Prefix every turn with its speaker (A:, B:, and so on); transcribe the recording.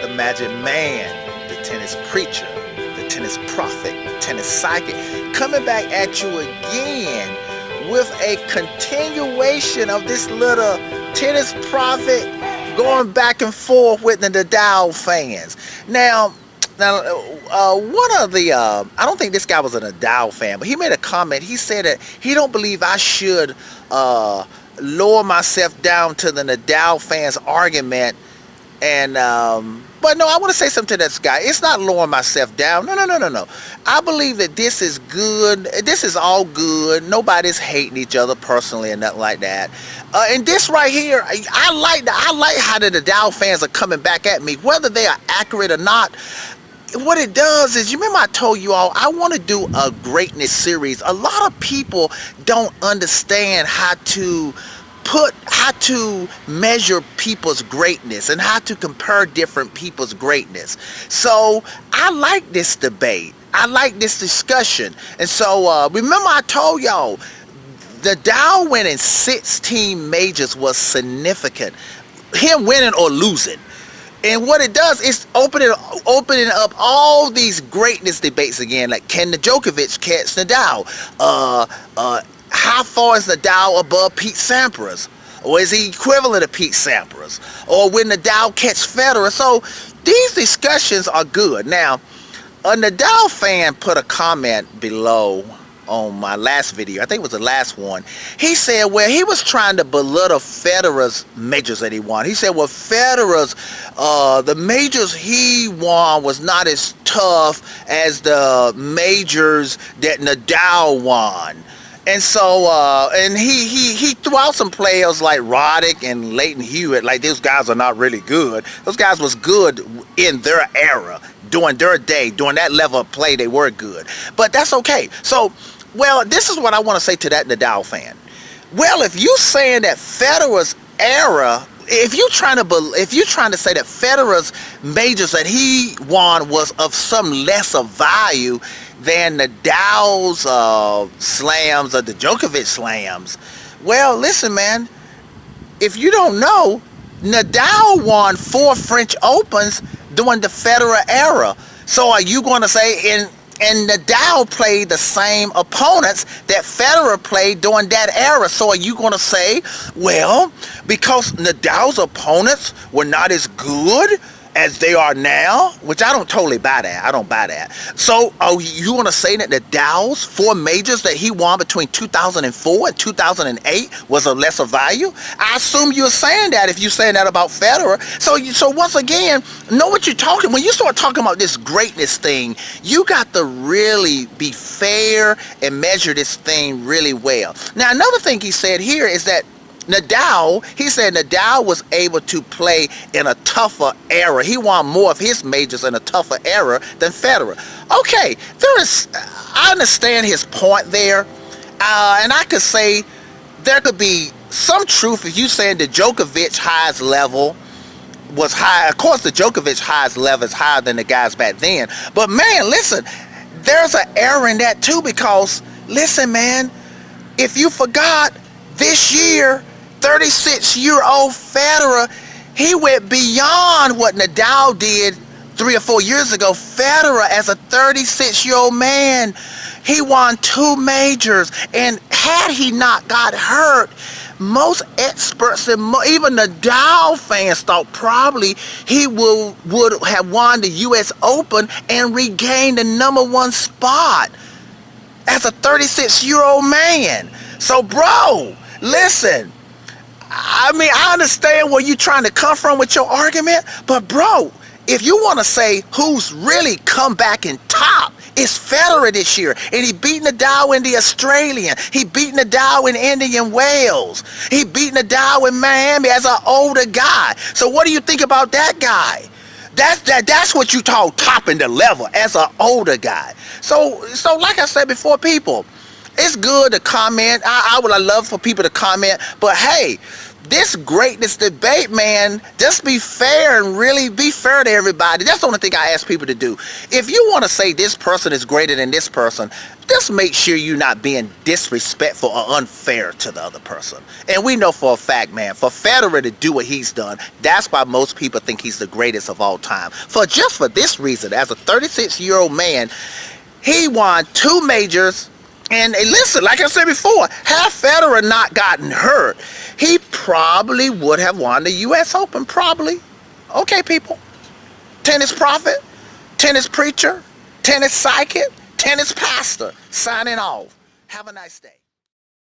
A: the Magic Man, the tennis preacher, the tennis prophet, tennis psychic, coming back at you again with a continuation of this little tennis prophet going back and forth with the Nadal fans. Now, one of the, I don't think this guy was a Nadal fan, but he made a comment. He said that he don't believe I should lower myself down to the Nadal fans' argument. And, but no, I want to say something to this guy. It's not lowering myself down. No. I believe that this is good. This is all good. Nobody's hating each other personally or nothing like that. And this right here, I like how the Nadal fans are coming back at me, whether they are accurate or not. What it does is, you remember I told you all, I want to do a greatness series. A lot of people don't understand how to measure people's greatness and how to compare different people's greatness. So I like this debate. I like this discussion. And so remember I told y'all, the Dow winning 16 majors was significant. Him winning or losing. And what it does is opening up all these greatness debates again. Like, can the Djokovic catch Nadal? How far is Nadal above Pete Sampras? Or is he equivalent to Pete Sampras? Or will Nadal catch Federer? So these discussions are good. Now, a Nadal fan put a comment below on my last video. I think it was the last one. He said, well, he was trying to belittle Federer's majors that he won. He said, well, Federer's, the majors he won was not as tough as the majors that Nadal won. And so, and he threw out some players like Roddick and Leighton Hewitt, like those guys are not really good. Those guys was good in their era, during their day, during that level of play, they were good. But that's okay. So, well, this is what I want to say to that Nadal fan. Well, if you saying that Federer's era, if you're trying to say that Federer's majors that he won was of some lesser value than Nadal's slams or the Djokovic slams, well, listen, man, if you don't know, Nadal won 4 French Opens during the Federer era. So are you going to say and Nadal played the same opponents that Federer played during that era. So are you going to say, well, because Nadal's opponents were not as good as they are now, which I don't totally buy that. I don't buy that. So are you going to say that Nadal's 4 majors that he won between 2004 and 2008 was of lesser value? I assume you're saying that if you're saying that about Federer. So once again, know what you're talking. When you start talking about this greatness thing, you got to really be fair and measure this thing really well. Now, another thing he said here is that he said Nadal was able to play in a tougher era. He won more of his majors in a tougher era than Federer. Okay, I understand his point there. And I could say there could be some truth if you saying the Djokovic highest level was high. Of course, the Djokovic highest level is higher than the guys back then. But man, listen, there's an error in that too, because listen, man, if you forgot, this year, 36-year-old Federer, he went beyond what Nadal did 3 or 4 years ago. Federer, as a 36-year-old man, he won 2 majors. And had he not got hurt, most experts and even Nadal fans thought probably he would have won the U.S. Open and regained the #1 spot as a 36-year-old man. So, bro, listen, I mean, I understand where you're trying to come from with your argument, but bro, if you want to say who's really come back in top, it's Federer this year. And he beat Nadal in the Australian. He beat Nadal in Indian Wales. He beat Nadal in Miami as an older guy. So what do you think about that guy? That's what you call topping the level as an older guy. So like I said before, people, it's good to comment. I would love for people to comment, but hey, this greatness debate, man, just be fair and really be fair to everybody. That's the only thing I ask people to do. If you want to say this person is greater than this person, just make sure you're not being disrespectful or unfair to the other person. And we know for a fact, man, for Federer to do what he's done, that's why most people think he's the greatest of all time. For this reason, as a 36-year-old man, he won 2 majors. And listen, like I said before, had Federer not gotten hurt, he probably would have won the U.S. Open, probably. Okay, people. Tennis prophet, tennis preacher, tennis psychic, tennis pastor, signing off. Have a nice day.